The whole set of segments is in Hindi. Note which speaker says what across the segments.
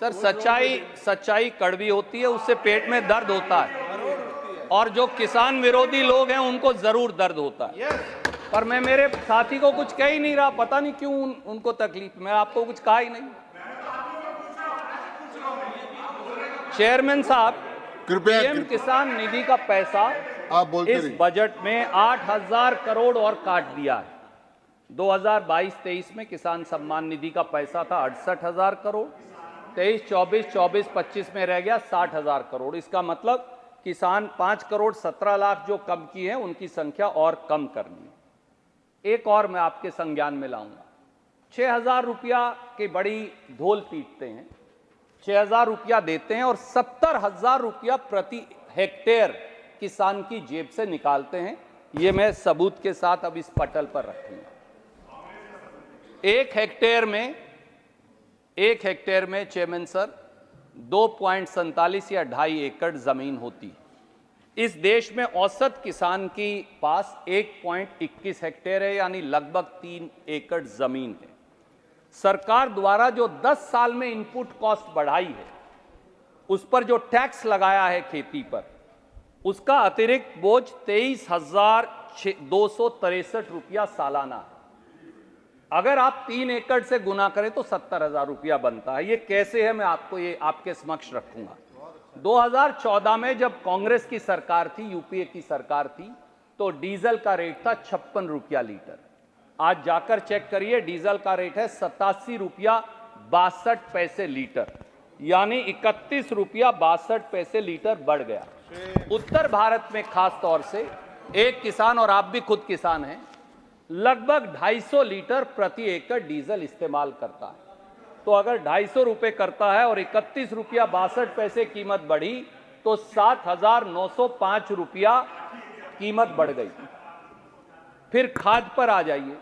Speaker 1: सर सच्चाई कड़वी होती है, उससे पेट में दर्द होता है, और जो किसान विरोधी लोग हैं उनको जरूर दर्द होता है। पर मैं मेरे साथी को कुछ कह ही नहीं रहा, पता नहीं क्यों उनको तकलीफ। मैं आपको कुछ कहा ही नहीं। चेयरमैन साहब,
Speaker 2: कृपया
Speaker 1: पीएम किसान निधि का पैसा
Speaker 2: आप बोलते
Speaker 1: इस बजट में 8,000 करोड़ और काट दिया है। 2022-23 में किसान सम्मान निधि का पैसा था 68,000 करोड़, 23-24, 24-25 में रह गया 60,000 करोड़। इसका मतलब किसान 5 करोड़ 17 लाख जो कम की है, उनकी संख्या और कम करनी है। एक और मैं आपके संज्ञान में लाऊंगा। 6,000 रुपया की बड़ी ढोल पीटते हैं, 6,000 रुपया देते हैं और 70,000 रुपया प्रति हेक्टेयर किसान की जेब से निकालते हैं। ये मैं सबूत के साथ अब इस पटल पर रखूंगा। एक हेक्टेयर में चेयरमैन सर 2.47 या 2.5 एकड़ जमीन होती है। इस देश में औसत किसान की पास 1.21 हेक्टेयर है, यानी लगभग 3 एकड़ जमीन है। सरकार द्वारा जो 10 साल में इनपुट कॉस्ट बढ़ाई है, उस पर जो टैक्स लगाया है खेती पर, उसका अतिरिक्त बोझ 23,263 रुपया सालाना है। अगर आप 3 एकड़ से गुना करें तो 70,000 रुपया बनता है। ये कैसे है, मैं आपको ये आपके समक्ष रखूंगा। 2014 में जब कांग्रेस की सरकार थी, यूपीए की सरकार थी, तो डीजल का रेट था 56 रुपया लीटर। आज जाकर चेक करिए, डीजल का रेट है 87 रुपया 62 पैसे लीटर, यानी 31 रुपया 62 पैसे लीटर बढ़ गया। उत्तर भारत में खास तौर से एक किसान, और आप भी खुद किसान हैं, लगभग 250 लीटर प्रति एकड़ डीजल इस्तेमाल करता है। तो अगर 250 रुपए करता है और 31 रुपया 62 पैसे कीमत बढ़ी, तो 7,905 रुपया कीमत बढ़ गई। फिर खाद पर आ जाइए।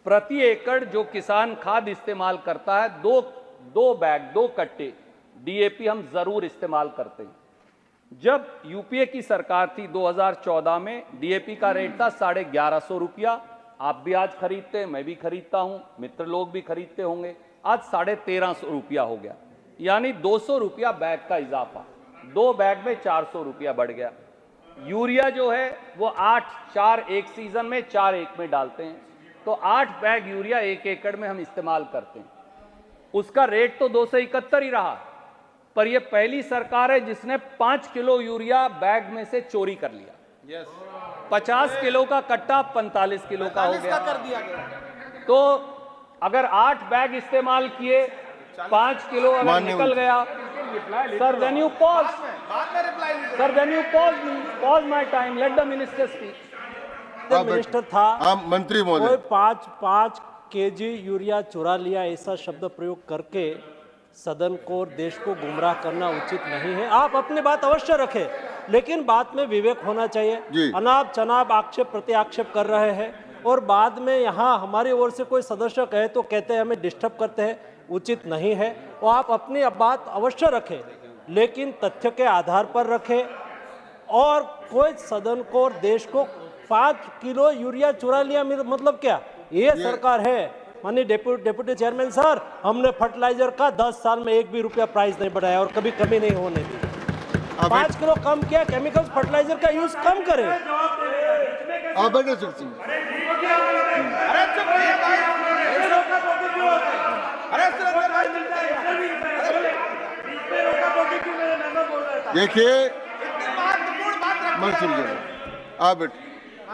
Speaker 1: प्रति एकड़ जो किसान खाद इस्तेमाल करता है, दो कट्टे डीएपी हम जरूर इस्तेमाल करते हैं। जब यूपीए की सरकार थी 2014 में, डीएपी का रेट था 1150 रुपया। आप भी आज खरीदते हैं, मैं भी खरीदता हूं, मित्र लोग भी खरीदते होंगे। आज 1350 रुपया हो गया, यानी 200 रुपया बैग का इजाफा। 2 बैग में 400 रुपया बढ़ गया। यूरिया जो है वो 8-4 एक सीजन में, 4 एक में डालते हैं, तो 8 बैग यूरिया 1 एकड़ में हम इस्तेमाल करते हैं। उसका रेट तो 271 ही रहा, पर यह पहली सरकार है जिसने 5 किलो यूरिया बैग में से चोरी कर लिया। 50 किलो का कट्टा 45 किलो का हो गया। तो अगर 8 बैग इस्तेमाल किए, 5 किलो अगर निकल गया, sir then you pause, pause my time, let the minister speak.
Speaker 3: Minister था,
Speaker 2: मंत्री महोदय,
Speaker 3: कोई 5 केजी यूरिया चुरा लिया, ऐसा शब्द प्रयोग करके सदन को और देश को गुमराह करना उचित नहीं है। आप अपनी बात अवश्य रखें, लेकिन बात में विवेक होना चाहिए। अनाप शनाप आक्षेप प्रति आक्षेप कर रहे हैं, और बाद में यहाँ हमारी ओर से कोई सदस्य कहे तो कहते हैं हमें डिस्टर्ब करते हैं, उचित नहीं है। और आप अपनी बात अवश्य रखें, लेकिन तथ्य के आधार पर रखें। और कोई सदन को और देश को 5 किलो यूरिया चुरा लिया मतलब क्या? ये सरकार है। माननीय डेप्यूटी चेयरमैन सर, हमने फर्टिलाइजर का 10 साल में 1 भी रुपया प्राइस नहीं बढ़ाया और कभी कमी नहीं होने दी। 5 किलो कम किया, केमिकल्स फर्टिलाइजर का यूज कम करें।
Speaker 2: देखिए,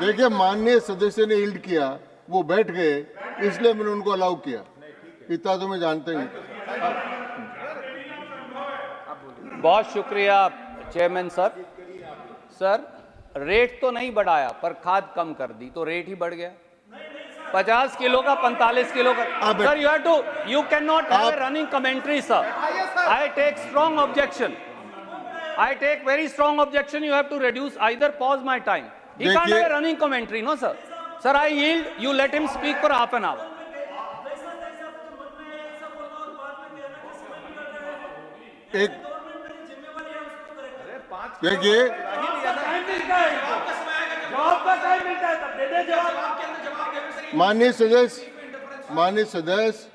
Speaker 2: देखिए, माननीय सदस्य ने यील्ड किया, वो बैठ गए, इसलिए मैंने उनको अलाउ किया। इतना तो मैं जानते ही।
Speaker 1: बहुत शुक्रिया चेयरमैन सर। सर, रेट तो नहीं बढ़ाया, पर खाद कम कर दी तो रेट ही बढ़ गया। 50 किलो का 45 किलो का। Sir, you cannot have a running commentary, sir. I take strong objection. I take very strong objection. You have to reduce, either pause my time. He can't have a running commentary, no sir. Sir, I yield. You let him speak for half an hour.
Speaker 2: एक देखिए, माननीय सदस्य,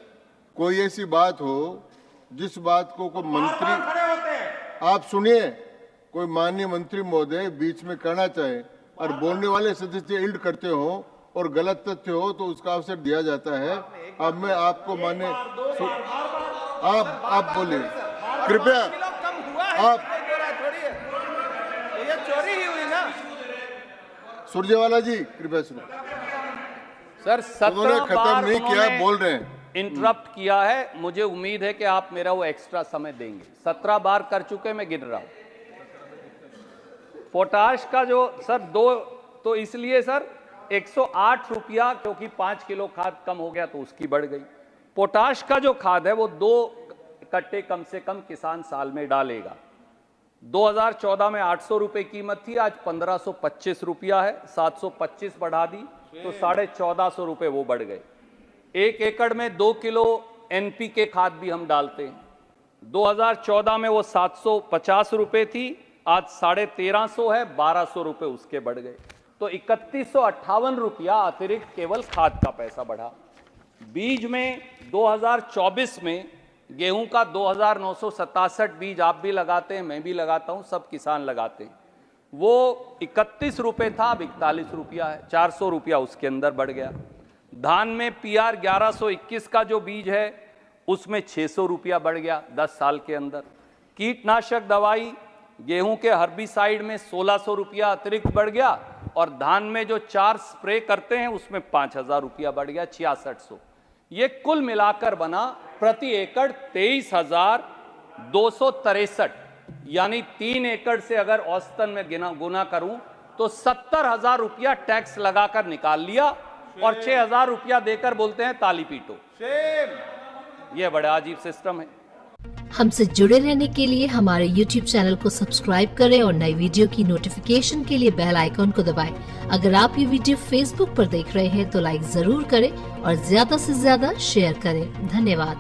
Speaker 2: कोई ऐसी बात हो जिस बात को कोई मंत्री, आप सुनिए, कोई माननीय मंत्री महोदय बीच में कहना चाहे और बोलने वाले सदस्य इल्ड करते हो और गलत तथ्य हो तो उसका अवसर दिया जाता है। अब मैं आपको माने, आप बोलिए कृपया, आप सुरजेवाला जी कृपया सुनो।
Speaker 1: सर 17
Speaker 2: खत्म
Speaker 1: बार
Speaker 2: नहीं किया, बोल रहे हैं,
Speaker 1: इंटरप्ट किया है। मुझे उम्मीद है कि आप मेरा वो एक्स्ट्रा समय देंगे। 17 बार कर चुके, मैं गिन रहा हूं। पोटाश का जो सर तो इसलिए सर 108 रुपया, क्योंकि 5 किलो खाद कम हो गया तो उसकी बढ़ गई। पोटाश का जो खाद है वो 2 कट्टे कम से कम किसान साल में डालेगा। 2014 में 800 रुपए कीमत थी, आज 1525 रुपया है, 725 बढ़ा दी तो 1450 रुपए वो बढ़ गए। 1 एकड़ में 2 किलो NPK खाद भी हम डालते हैं। 2014 में वो 750 रुपए थी, आज 1350 है, 1200 रुपए उसके बढ़ गए। तो 3158 रुपया अतिरिक्त केवल खाद का पैसा बढ़ा। बीज में 2024 में गेहूं का 2967 बीज आप भी लगाते हैं, मैं भी लगाता हूं, सब किसान लगाते हैं। वो 31 रुपए था, अब 41 रुपया है, 400 रुपया उसके अंदर बढ़ गया। धान में PR 1121 का जो बीज है उसमें 600 रुपया बढ़ गया 10 साल के अंदर। कीटनाशक दवाई गेहूं के हर्बिसाइड में 1600 रुपया अतिरिक्त बढ़ गया, और धान में जो 4 स्प्रे करते हैं उसमें 5000 रुपया बढ़ गया, 6600। ये कुल मिलाकर बना प्रति एकड़ 23,263, यानी 3 एकड़ से अगर औसतन में गुना करूं तो 70,000 रुपया टैक्स लगाकर निकाल लिया, और 6,000 रुपया देकर बोलते हैं ताली पीटो। ये बड़ा अजीब सिस्टम है।
Speaker 4: हमसे जुड़े रहने के लिए हमारे YouTube चैनल को सब्सक्राइब करें और नई वीडियो की नोटिफिकेशन के लिए बेल आइकॉन को दबाएं। अगर आप ये वीडियो Facebook पर देख रहे हैं तो लाइक जरूर करें और ज्यादा से ज्यादा शेयर करें। धन्यवाद।